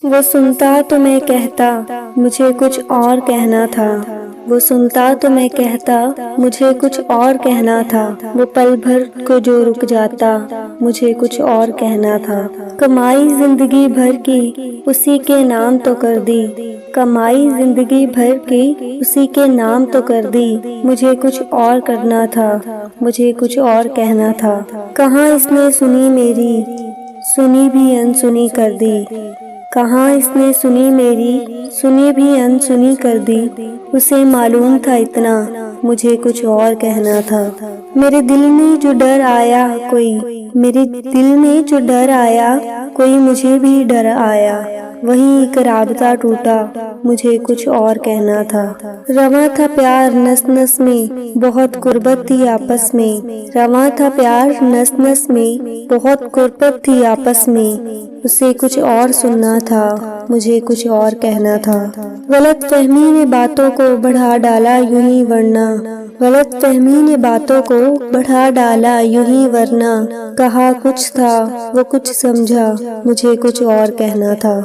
وہ سنتا تو میں کہتا مجھے کچھ اور کہنا تھا، وہ سنتا تو میں کہتا مجھے کچھ اور کہنا تھا، وہ پل بھر کو جو رک جاتا مجھے کچھ اور کہنا تھا۔ کمائی زندگی بھر کی اسی کے نام تو کر دی، کمائی زندگی بھر کی اسی کے نام تو کر دی، مجھے کچھ اور کرنا تھا، مجھے کچھ اور کہنا تھا۔ کہاں اس نے سنی میری، سنی بھی انسنی کر دی، کہاں اس نے سنی میری، سنی بھی انسنی کر دی، اسے معلوم تھا اتنا مجھے کچھ اور کہنا تھا۔ میرے دل میں جو ڈر آیا کوئی، میرے دل میں جو ڈر آیا کوئی، مجھے بھی ڈر آیا، وہیں ایک رابطہ ٹوٹا مجھے کچھ اور کہنا تھا۔ رواں تھا پیار نس نس میں، بہت قربت تھی آپس میں، رواں تھا پیار نس نس میں، بہت قربت تھی آپس میں، اسے کچھ اور سننا تھا، مجھے کچھ اور کہنا تھا۔ غلط فہمی نے باتوں کو بڑھا ڈالا یوں ہی ورنہ، غلط فہمی نے باتوں کو بڑھا ڈالا یوں ہی ورنہ، کہا کچھ تھا وہ کچھ سمجھا، مجھے کچھ اور کہنا تھا۔